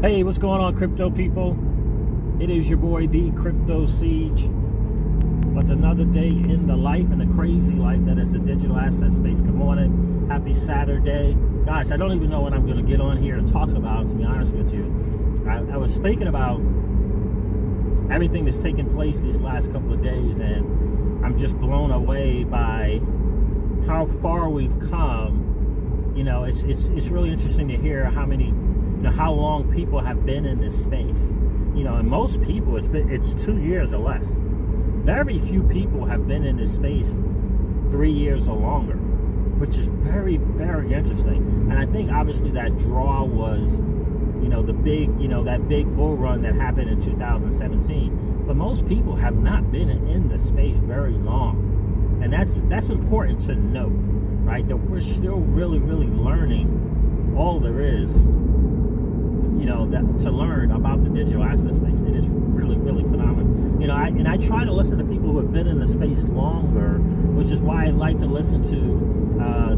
Hey, what's going on, crypto people? It is your boy, the Crypto Siege, with another day in the life and the crazy life that is the digital asset space. Good morning. Happy Saturday. Gosh, I don't even know what I'm going to get on here and talk about, to be honest with you. I was thinking about everything that's taken place these last couple of days, and I'm just blown away by how far we've come. You know, it's really interesting to hear how long people have been in this space. You know, and most people, it's 2 years or less. Very few people have been in this space 3 years or longer, which is very, very interesting. And I think obviously that draw was, that big bull run that happened in 2017. But most people have not been in the space very long. And that's important to note, right? That we're still really, really learning all there is, to learn about the digital asset space. It is really, really phenomenal. I try to listen to people who have been in the space longer, which is why I like to listen to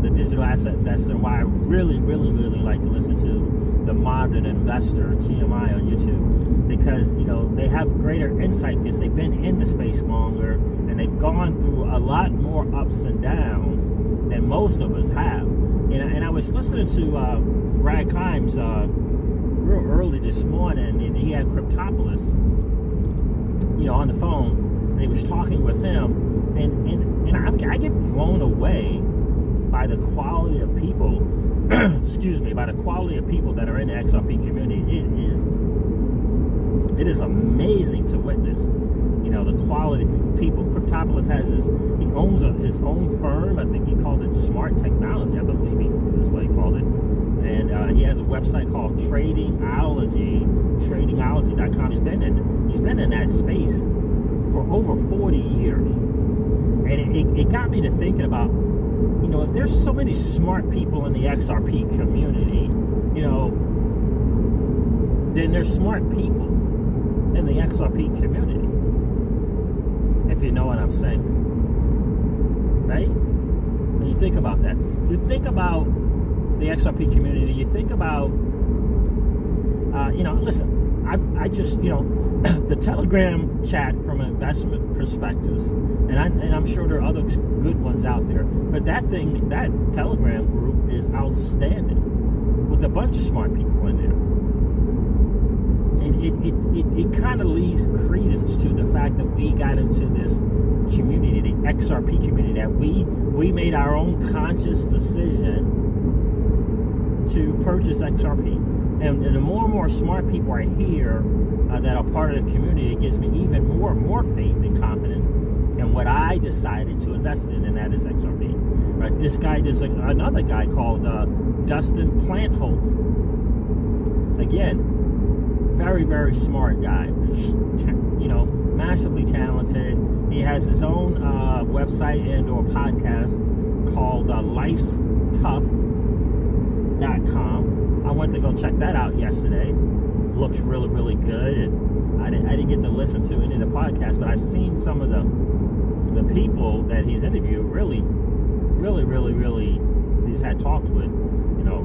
the digital asset investor, and why I really, really, really like to listen to the modern investor, TMI, on YouTube, because, they have greater insight because they've been in the space longer and they've gone through a lot more ups and downs than most of us have. And I was listening to Brad Kimes real early this morning, and he had Cryptopolis, on the phone, and he was talking with him, and I get blown away by the quality of people, by the quality of people that are in the XRP community. It is amazing to witness, the quality of people. Cryptopolis he owns his own firm. I think he called it Smart Technology. I believe this is what he called it. And he has a website called tradingology.com. He's been in that space for over 40 years. And it got me to thinking about, if there's so many smart people in the XRP community, then there's smart people in the XRP community, if you know what I'm saying. Right? When you think about that, you think about the XRP community, you think about, listen, I just, the Telegram chat from investment perspectives, and I'm sure there are other good ones out there, but that Telegram group is outstanding with a bunch of smart people in there. And it kind of leaves credence to the fact that we got into this community, the XRP community, that we made our own conscious decision to purchase XRP. And the more and more smart people are here that are part of the community, it gives me even more faith and confidence in what I decided to invest in, and that is XRP. Right? There's another guy called Dustin Planthold. Again, very, very smart guy, massively talented. He has his own website and or podcast called lifestuff.com. I went to go check that out yesterday. Looks really, really good. And I didn't get to listen to any of the podcasts, but I've seen some of the people that he's interviewed. Really, really, really, really, he's had talks with.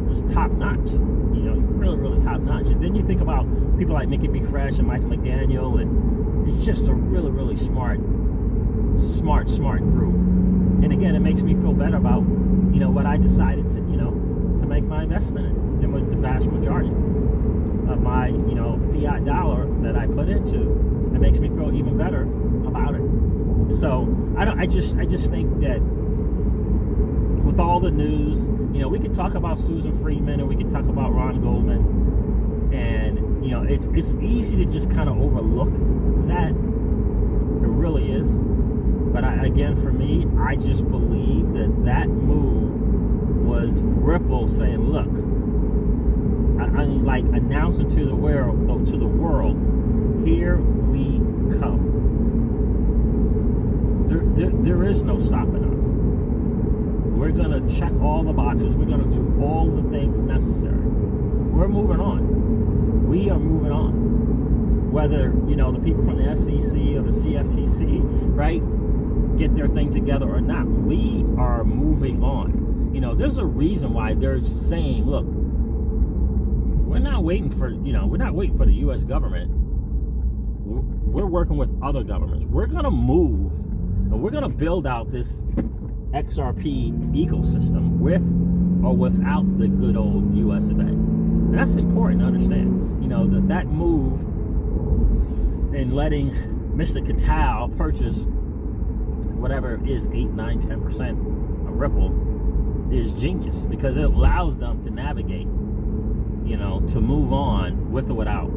It's top notch. It's really, really top notch. And then you think about people like Mickey B. Fresh and Michael McDaniel, and it's just a really, really smart group. And again, it makes me feel better about what I decided to make my investment in, and with the vast majority of my fiat dollar that I put into. It makes me feel even better about it. So I just think that with all the news, we could talk about Susan Friedman and we could talk about Ron Goldman, and it's easy to just kind of overlook that. It really is. But for me, I just believe that move was Ripple saying, look, like announcing to the world, here we come. There is no stopping us. We're going to check all the boxes. We're going to do all the things necessary. We're moving on. We are moving on. Whether, the people from the SEC or the CFTC, right, get their thing together or not, we are moving on. There's a reason why they're saying, look, we're not waiting for the U.S. government. We're working with other governments. We're gonna move, and we're gonna build out this XRP ecosystem with or without the good old U.S. of A. And that's important to understand. That move in letting Mr. Cattell purchase whatever is 8, 9, 10% of Ripple is genius, because it allows them to navigate, to move on with or without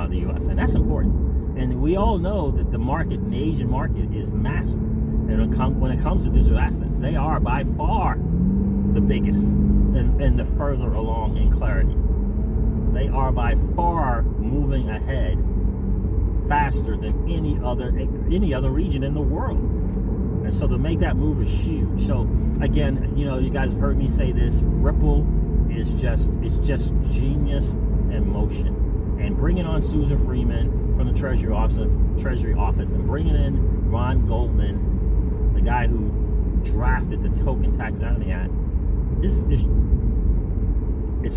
the U.S. And that's important. And we all know that the Asian market is massive. And when it comes to digital assets, they are by far the biggest and the further along in clarity. They are by far moving ahead faster than any other region in the world. And so to make that move is huge. So again, you guys have heard me say this, Ripple is just genius in motion. And bringing on Susan Freeman from the Treasury Office and bringing in Ron Goldman, the guy who drafted the Token Taxonomy Act, it's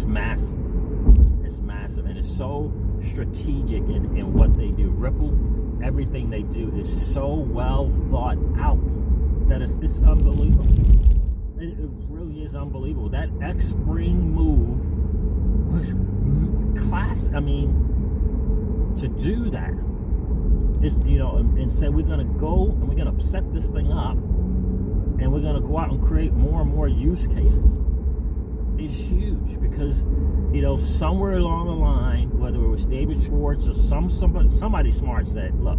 massive. It's massive, and it's so strategic in what they do. Ripple, everything they do is so well thought out that it's unbelievable. It really is unbelievable. That X-Spring move was class. I mean, to do that is, and say we're going to go and we're going to set this thing up and we're going to go out and create more and more use cases is huge, because somewhere along the line, whether it was David Schwartz or somebody smart said, look,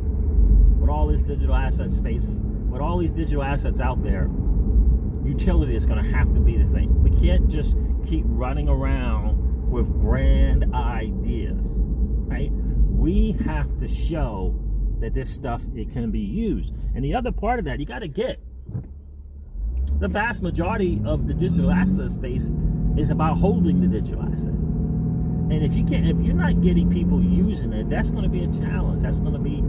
with all this digital asset space, with all these digital assets out there, utility is going to have to be the thing. We can't just keep running around with grand ideas, right? We have to show that this stuff, it can be used. And the other part of that, you got to get the vast majority of the digital asset space is about holding the digital asset. And if you're not getting people using it, that's going to be a challenge. That's going to be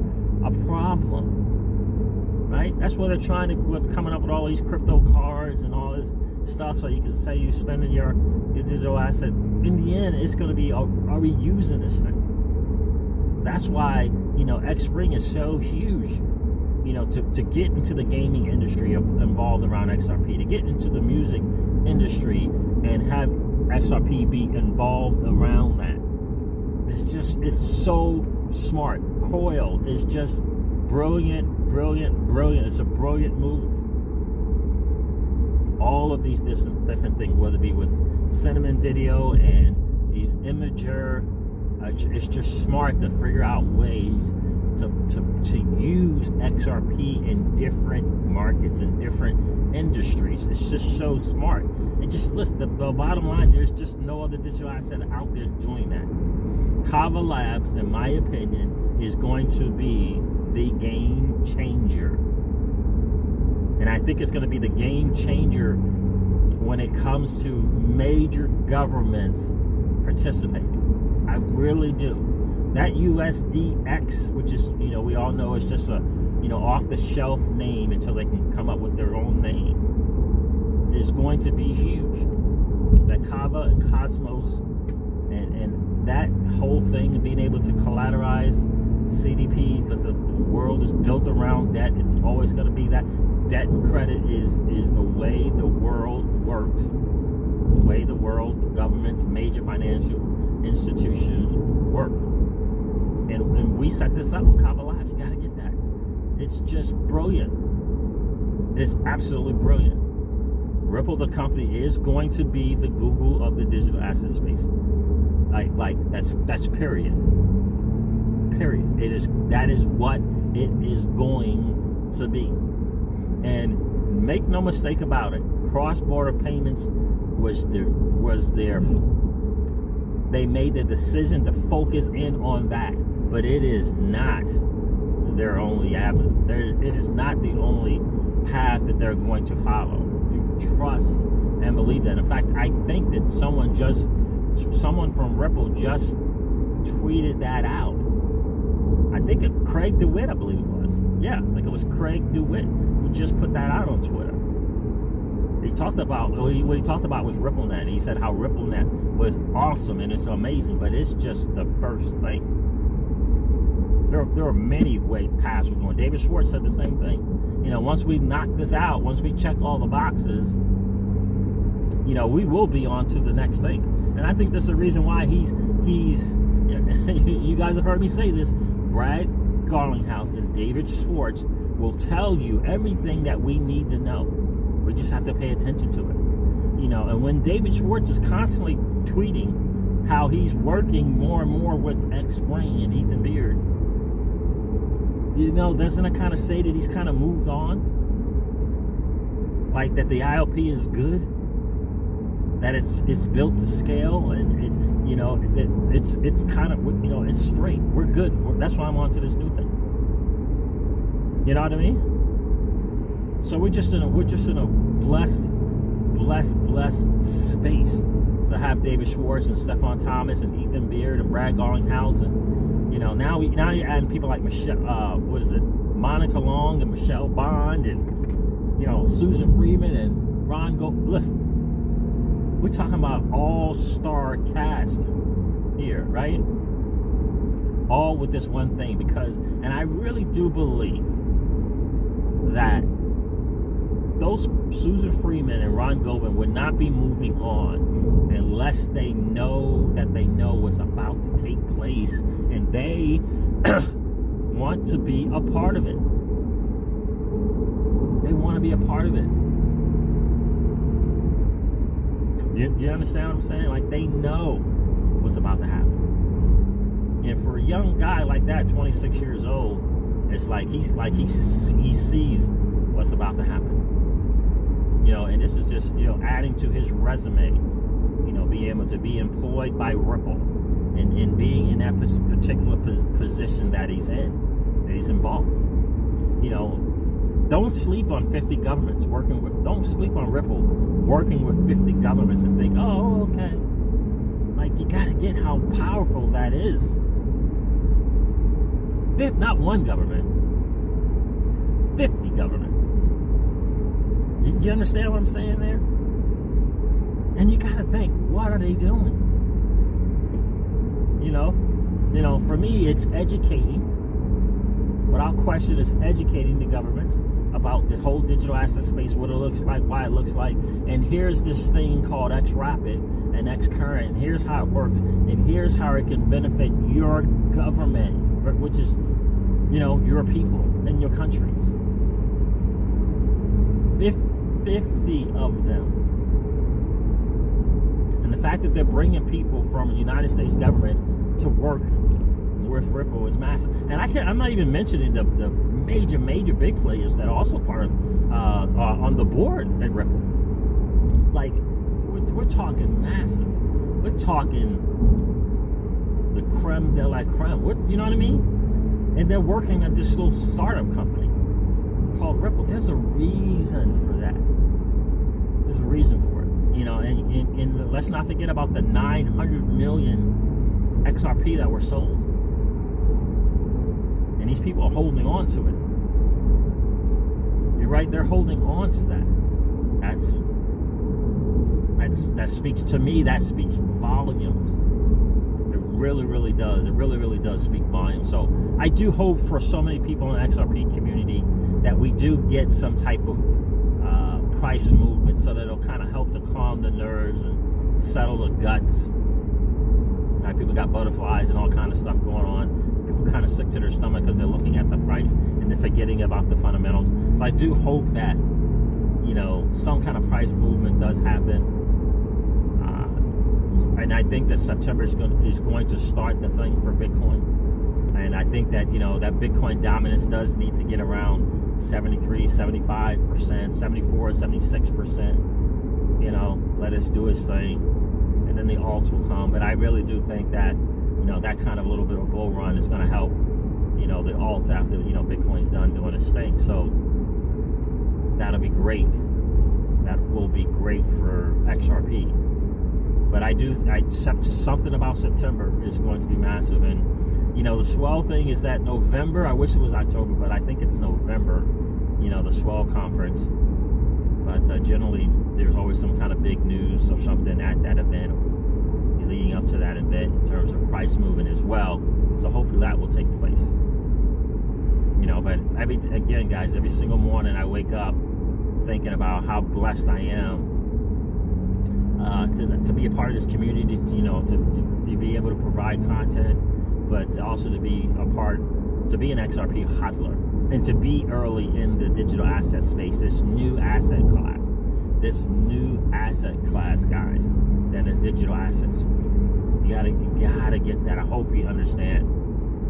a problem, right? That's why they're coming up with all these crypto cards and all this stuff, so you can say you're spending your digital asset. In the end, it's going to be, are we using this thing? That's why X-Spring is so huge. To get into the gaming industry involved around XRP, to get into the music industry and have XRP be involved around that. It's so smart. Coil is just brilliant. It's a brilliant move. All of these different things, whether it be with Cinnamon Video and the Imager, it's just smart to figure out ways to use XRP in different markets and different industries. It's just so smart. And just listen, the bottom line, there's just no other digital asset out there doing that. Kava Labs, in my opinion, is going to be the game changer. And I think it's going to be the game changer when it comes to major governments participating. I really do. That USDX, which is, we all know is just a, off-the-shelf name until they can come up with their own name, is going to be huge. That Kava and Cosmos and that whole thing, and being able to collateralize CDP, because the world is built around debt. It's always going to be that. Debt and credit is the way the world works. The way the world, governments, major financial institutions work. And we set this up with Kava Labs. You got to get that. It's just brilliant. It's absolutely brilliant. Ripple, the company, is going to be the Google of the digital asset space. Like that's period. Period. That is what it is going to be. And make no mistake about it, cross-border payments was their. They made the decision to focus in on that, but it is not their only avenue. It is not the only path that they're going to follow. You trust and believe that. In fact, I think that someone from Ripple just tweeted that out. I think Craig DeWitt, I believe it was. Yeah, I think it was Craig DeWitt who just put that out on Twitter. He talked about what he talked about was RippleNet. He said how RippleNet was awesome and it's amazing, but it's just the first thing. There are many paths we're going. David Schwartz said the same thing. Once we knock this out, once we check all the boxes, we will be on to the next thing. And I think that's the reason why he's you guys have heard me say this. Brad Garlinghouse and David Schwartz will tell you everything that we need to know. We just have to pay attention to it. And when David Schwartz is constantly tweeting how he's working more and more with X-Brain and Ethan Beard, doesn't it kind of say that he's kind of moved on? Like that the ILP is good? That it's built to scale, and that it's kind of, it's straight. We're good. That's why I'm on to this new thing. You know what I mean? So we're just in a blessed space to have David Schwartz and Stephon Thomas and Ethan Beard and Brad Garlinghouse, and now you're adding people like Monica Long and Michelle Bond and Susan Freeman and Ron Gold. Listen. We're talking about all-star cast here, right? All with this one thing, and I really do believe that those Susan Freeman and Ron Goldman would not be moving on unless they know what's about to take place and they want to be a part of it. They want to be a part of it. You understand what I'm saying? Like, they know what's about to happen. And for a young guy like that, 26 years old, it's like he sees what's about to happen. And this is just, adding to his resume, being able to be employed by Ripple and being in that particular position that he's in, that he's involved. Don't sleep on 50 governments don't sleep on Ripple working with 50 governments and think, oh, okay. Like, you got to get how powerful that is. Not one government, 50 governments. You understand what I'm saying there? And you got to think, what are they doing? For me, it's educating. Without question, it's educating the governments about the whole digital asset space, what it looks like, why it looks like, and here's this thing called X-Rapid and X-Current, and here's how it works, and here's how it can benefit your government, which is, your people and your countries. 50 of them. And the fact that they're bringing people from the United States government to work with Ripple is massive. And I'm not even mentioning the major big players that are also part of on the board at Ripple. Like, we're talking massive. We're talking the creme de la creme. You know what I mean? And they're working at this little startup company called Ripple. There's a reason for that. There's a reason for it. And let's not forget about the 900 million XRP that were sold. And these people are holding on to it. You're right, they're holding on to that. That speaks to me, that speaks volumes. It really does. It really does speak volumes. So I do hope for so many people in the XRP community that we do get some type of price movement so that it'll kind of help to calm the nerves and settle the guts. Right, people got butterflies and all kind of stuff going on. People kind of sick to their stomach because they're looking at the price and they're forgetting about the fundamentals. So I do hope that, some kind of price movement does happen. And I think that September is going to start the thing for Bitcoin. And I think that, that Bitcoin dominance does need to get around 73, 75%, 74, 76%. Let us do its thing. And then the alts will come. But I really do think that, that kind of little bit of bull run is going to help, the alts after, Bitcoin's done doing its thing. So that'll be great. That will be great for XRP. But something about September is going to be massive. And, the swell thing is that November, I wish it was October, but I think it's November, the swell conference. But generally, there's always some kind of big news or something at that event, or leading up to that event in terms of price movement as well. So hopefully that will take place. But again, guys, every single morning I wake up thinking about how blessed I am to be a part of this community, to be able to provide content, but also to be an XRP hodler, and to be early in the digital asset space, this new asset class, guys, that is digital assets. You gotta get that. I hope you understand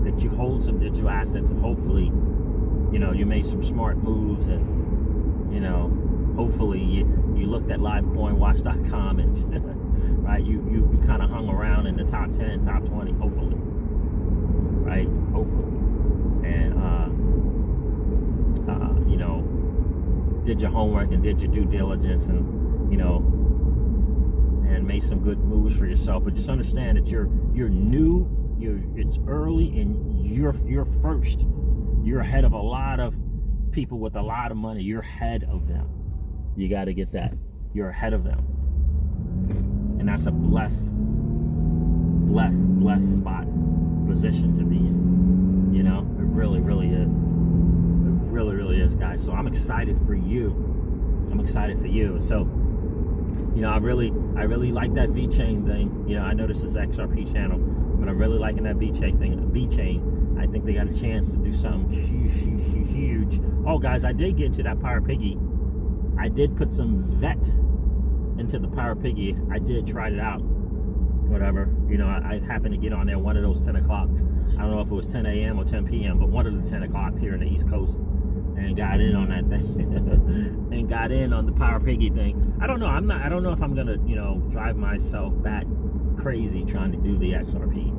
that you hold some digital assets, and hopefully, you made some smart moves, and hopefully you looked at livecoinwatch.com and right, you kind of hung around in the top 10, top 20, hopefully, right, hopefully, and did your homework and did your due diligence, and and made some good moves for yourself. But just understand that you're new, it's early, and you're first. You're ahead of a lot of people with a lot of money. You're ahead of them. You got to get that. You're ahead of them, and that's a blessed spot, position to be in. It really, really is. It really, really is, guys. So I'm excited for you. And so, I really like that VeChain thing. I know this is XRP channel, but I'm really liking that VeChain thing. VeChain, I think they got a chance to do something huge. Oh, guys, I did get into that Power Piggy. I did put some vet into the Power Piggy. I did try it out. Whatever. I happened to get on there one of those 10 o'clocks. I don't know if it was 10 a.m. or 10 p.m., but one of the 10 o'clocks here in the East Coast, and got in on that thing and got in on the Power Piggy thing. I don't know. I don't know if I'm gonna, drive myself back crazy trying to do the XRP.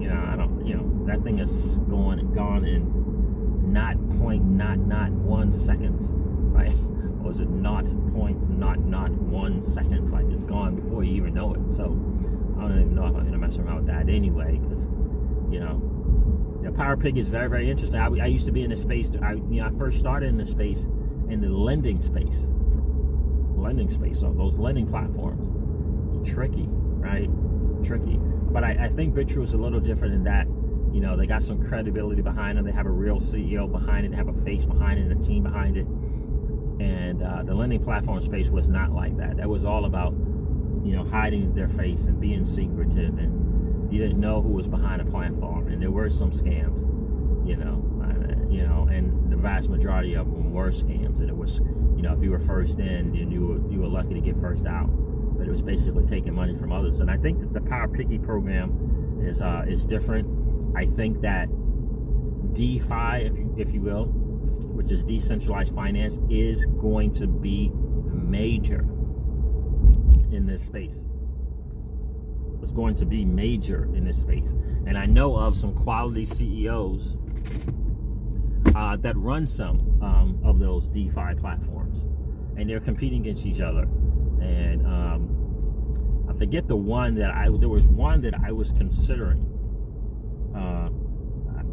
I don't, that thing is gone in not 0.1 seconds, right? Or is it 0.1 seconds? Like, it's gone before you even know it. So I don't even know if I'm gonna mess around with that anyway, because Power Pig is very, very interesting. I used to be in this space. I first started in this space, in the lending space. So those lending platforms, tricky, right? Tricky. But I think BitTrue is a little different in that, they got some credibility behind them. They have a real CEO behind it. They have a face behind it and a team behind it. And the lending platform space was not like that. That was all about, hiding their face and being secretive, and you didn't know who was behind the platform. And there were some scams, and the vast majority of them were scams. And it was, if you were first in, then you were lucky to get first out. But it was basically taking money from others. And I think that the Power Piggy program is different. I think that DeFi, if you will, which is decentralized finance, is going to be major in this space. It's going to be major in this space. And I know of some quality CEOs that run some of those DeFi platforms, and they're competing against each other. And I forget there was one that I was considering.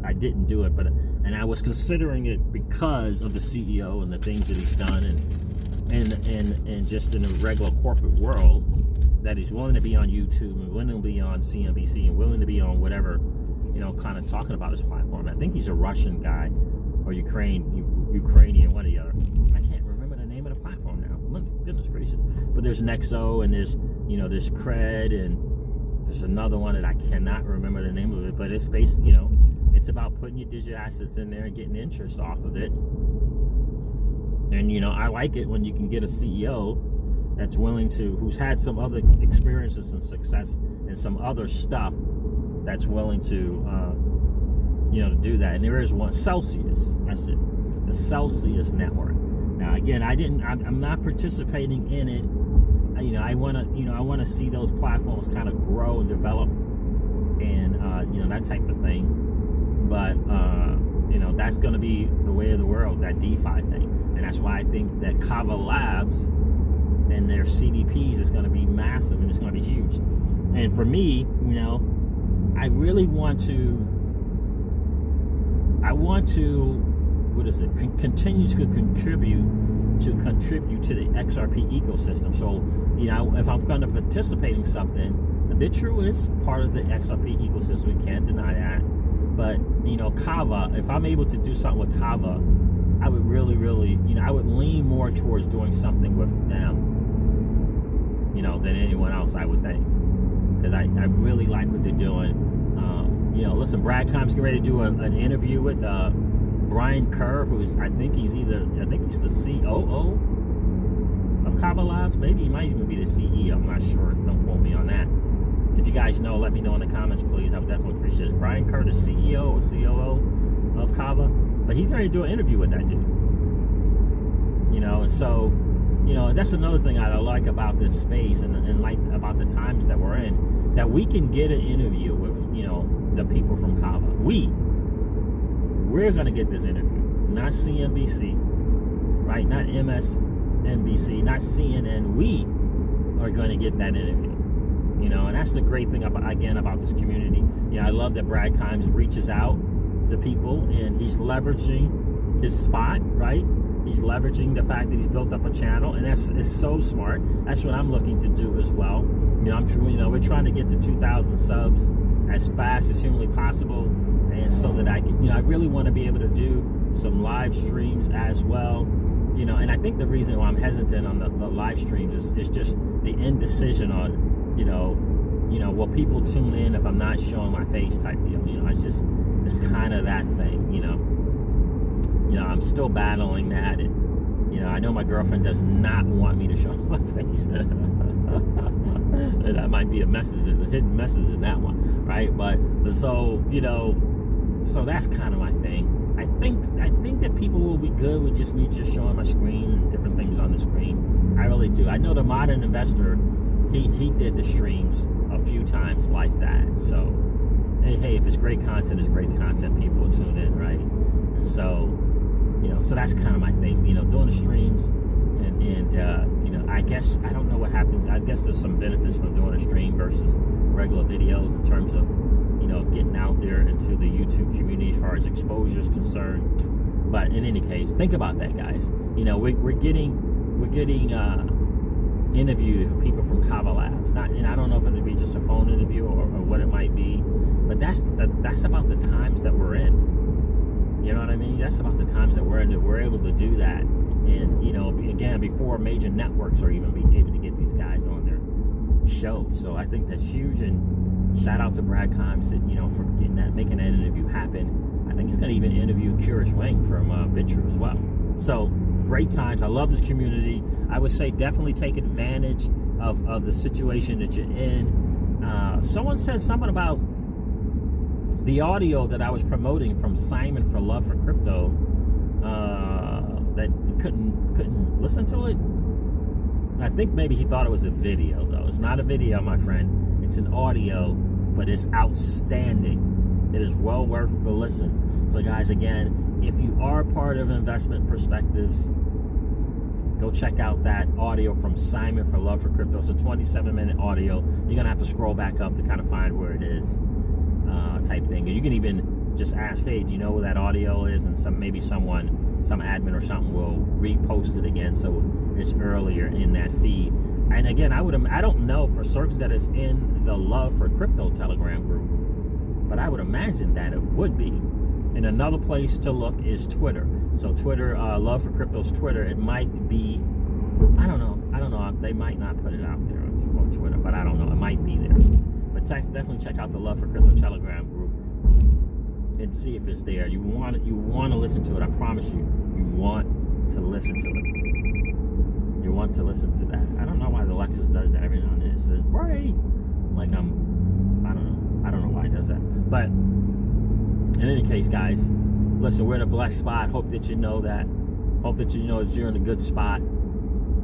I didn't do it, and I was considering it because of the CEO and the things that he's done, and just in the regular corporate world, that he's willing to be on YouTube and willing to be on CNBC and willing to be on whatever, kind of talking about his platform. I think he's a Russian guy or Ukrainian, one or the other. I can't remember the name of the platform now. Goodness gracious. But there's Nexo, and there's Cred, and there's another one that I cannot remember the name of it, but it's based, it's about putting your digital assets in there and getting interest off of it. And, I like it when you can get a CEO that's willing to, who's had some other experiences and success and some other stuff, that's willing to, to do that. And there is one, Celsius. That's it. The Celsius network. Now, again, I'm not participating in it. I want to see those platforms kind of grow and develop, and that type of thing. But that's going to be the way of the world, that DeFi thing, and that's why I think that Kava Labs and their CDPs is going to be massive, and it's going to be huge. And for me, I really want to continue to contribute to the XRP ecosystem. So, if I'm going to participate in something, BitTrue is part of the XRP ecosystem. We can't deny that. But, Kava, if I'm able to do something with Kava, I would really, I would lean more towards doing something with them, than anyone else, I would think. Because I really like what they're doing. Listen, Brad Time's getting ready to do an interview with Brian Kerr, I think he's the COO of Kava Labs. Maybe he might even be the CEO. I'm not sure. Don't quote me on that. If you guys know, let me know in the comments, please. I would definitely appreciate it. Brian Kerr, the CEO or COO of Kava. But he's going to do an interview with that dude. And so, that's another thing I like about this space and like about the times that we're in, that we can get an interview with, the people from Kava. We're going to get this interview, not CNBC, right? Not MSNBC, not CNN. We are going to get that interview. And that's the great thing about this community. I love that Brad Kimes reaches out to people, and he's leveraging his spot, right? He's leveraging the fact that he's built up a channel, and it's so smart. That's what I'm looking to do as well. We're trying to get to 2,000 subs as fast as humanly possible, and so that I can, I really want to be able to do some live streams as well. And I think the reason why I'm hesitant on the live streams is just the indecision on, will people tune in if I'm not showing my face type deal. It's kind of that thing, I'm still battling that. And, I know my girlfriend does not want me to show my face. And that might be a hidden message in that one, right? But so, so that's kind of my thing. I think that people will be good with just me showing my screen and different things on the screen. I really do. I know the Modern Investor, he did the streams a few times like that. So, hey, if it's great content, people will tune in, right? And so, so that's kind of my thing, doing the streams, and I guess, I don't know what happens. I guess there's some benefits from doing a stream versus regular videos in terms of, getting out there into the YouTube community as far as exposure is concerned. But in any case, think about that, guys. We're getting interview people from Kava Labs. And I don't know if it'll be just a phone interview or what it might be, but that's about the times that we're in. You know what I mean? That's about the times that we're in, that we're able to do that. And, again, before major networks are even be able to get these guys on their show. So I think that's huge. And shout out to Brad Kimes, for making that interview happen. I think he's going to even interview Curious Wang from BitTrue as well. So great times. I love this community. I would say definitely take advantage of the situation that you're in. Someone said something about the audio that I was promoting from Simon for Love for Crypto, that couldn't listen to it. I think maybe he thought it was a video, though. It's not a video, my friend. It's an audio, but it's outstanding. It is well worth the listens. So, guys, again, if you are part of Investment Perspectives, go check out that audio from Simon for Love for Crypto. It's a 27-minute audio. You're going to have to scroll back up to kind of find where it is, type thing. And you can even just ask, hey, do you know where that audio is? And some admin or something will repost it again, so it's earlier in that feed. And again, I don't know for certain that it's in the Love for Crypto Telegram group, but I would imagine that it would be. And another place to look is Twitter. So Twitter, Love for Crypto's Twitter, it might be, I don't know. They might not put it out there on Twitter, but I don't know. It might be there. But definitely check out the Love for Crypto Telegram group and see if it's there. You want to listen to it. I promise you, you want to listen to it. You want to listen to that. I don't know why the Lexus does that every now and then. It says break. Like I don't know why it does that. But in any case, guys, listen, we're in a blessed spot. Hope that you know that. Hope that you know that you're in a good spot.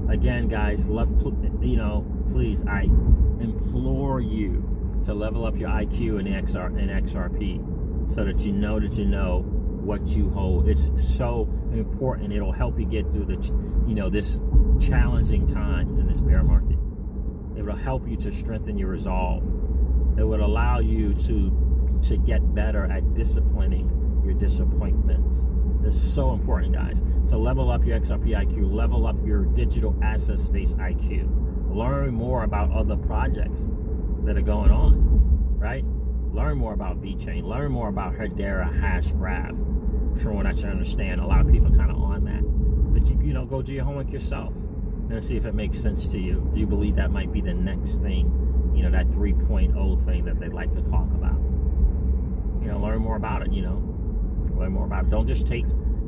Again, guys, please, I implore you to level up your IQ in XRP so that you know what you hold. It's so important. It'll help you get through this challenging time in this bear market. It will help you to strengthen your resolve. It would allow you to get better at disciplining your disappointments. It's so important, guys. So level up your XRP IQ, level up your digital asset space IQ. Learn more about other projects that are going on, right? Learn more about VeChain. Learn more about Hedera, Hashgraph. From what I should understand, a lot of people kind of on that. But you know, go do your homework yourself and see if it makes sense to you. Do you believe that might be the next thing? You know, that 3.0 thing that they'd like to talk about. You know, learn more about it, you know. Learn more about it. Don't just take,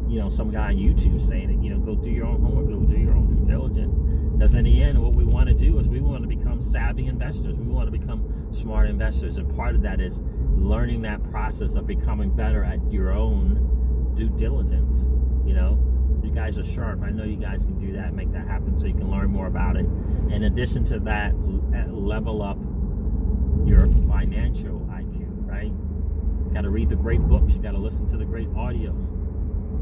you know, some guy on YouTube saying it. You know, go do your own homework, go do your own due diligence. Because in the end, what we want to do is we want to become savvy investors. We want to become smart investors. And part of that is learning that process of becoming better at your own due diligence. You know, you guys are sharp. I know you guys can do that, make that happen so you can learn more about it. In addition to that, level up your financial IQ, right? You got to read the great books. You got to listen to the great audios.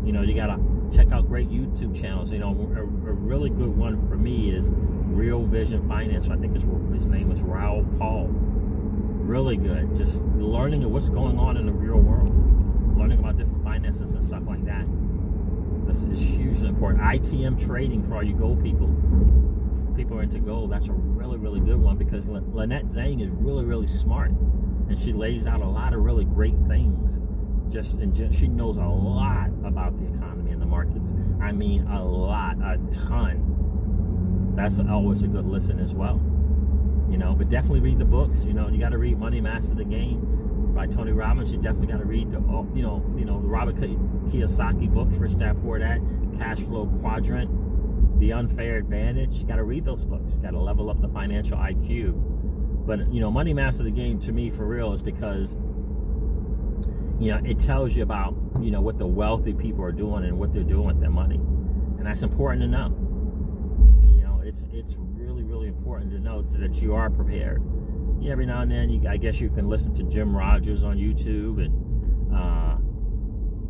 You know, you got to check out great YouTube channels. You know, a really good one for me is Real Vision Finance. I think his name is Raul Paul. Really good. Just learning what's going on in the real world. Learning about different finances and stuff like that. This is hugely important. ITM trading for all you gold people. People are into gold. That's a really, really good one because Lynette Zhang is really, really smart. And she lays out a lot of really great things. She knows a lot about the economy and the markets. I mean, a lot, a ton. That's always a good listen as well. You know, but definitely read the books. You know, you got to read Money Master the Game by Tony Robbins. You definitely got to read the Robert Kiyosaki books, Rich Dad Poor Dad, Cash Flow Quadrant, The Unfair Advantage. You got to read those books. Got to level up the financial IQ. But you know, Money Master the Game to me for real is because, you know, it tells you about, you know, what the wealthy people are doing and what they're doing with their money, and that's important to know. You know, it's really, really important to know so that you are prepared. Every now and then, I guess you can listen to Jim Rogers on YouTube and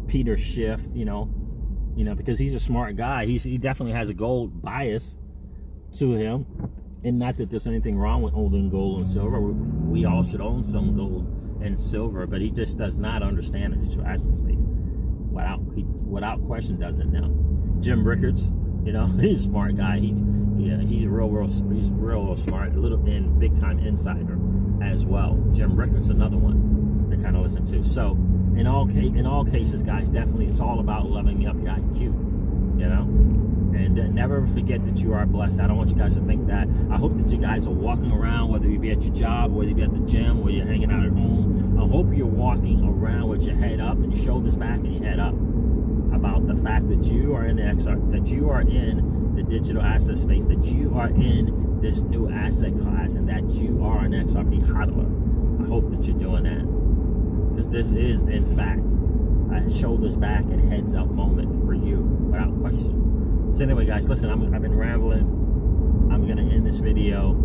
Peter Schiff. You know, because he's a smart guy. He definitely has a gold bias to him, and not that there's anything wrong with owning gold and silver. We all should own some gold and silver, but he just does not understand the digital asset space. Without question, doesn't know. Jim Rickards, you know, he's a smart guy. He's real smart, a little and big time insider as well. Jim Rickards, another one to kind of listen to. So in all cases, guys, definitely it's all about leveling up your IQ. You know. And never forget that you are blessed. I don't want you guys to think that. I hope that you guys are walking around, whether you be at your job, whether you be at the gym, whether you're hanging out at home. I hope you're walking around with your head up and your shoulders back and your head up about the fact that you are in the that you are in the digital asset space, that you are in this new asset class, and that you are an XRP hodler. I hope that you're doing that, because this is, in fact, a shoulders back and heads up moment for you, without question. So anyway, guys, listen, I've been rambling. I'm going to end this video.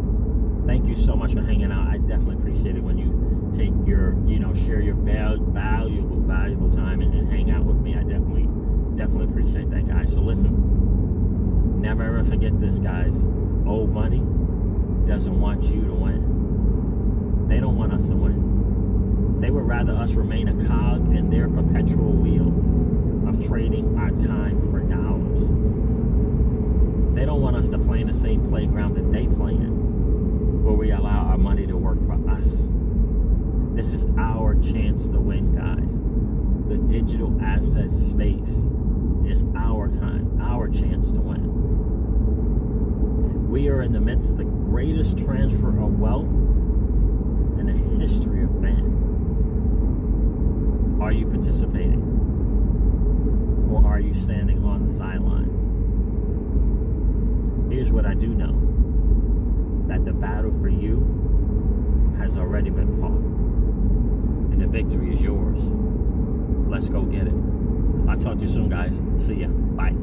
Thank you so much for hanging out. I definitely appreciate it when you take your, share your valuable time and hang out with me. I definitely appreciate that, guys. So listen, never ever forget this, guys. Old money doesn't want you to win. They don't want us to win. They would rather us remain a cog in their perpetual wheel of trading our time for dollars. They don't want us to play in the same playground that they play in, where we allow our money to work for us. This is our chance to win, guys. The digital asset space is our time, our chance to win. We are in the midst of the greatest transfer of wealth in the history of man. Are you participating? Or are you standing on the sidelines? Here's what I do know, that the battle for you has already been fought, and the victory is yours. Let's go get it. I'll talk to you soon, guys. See ya. Bye.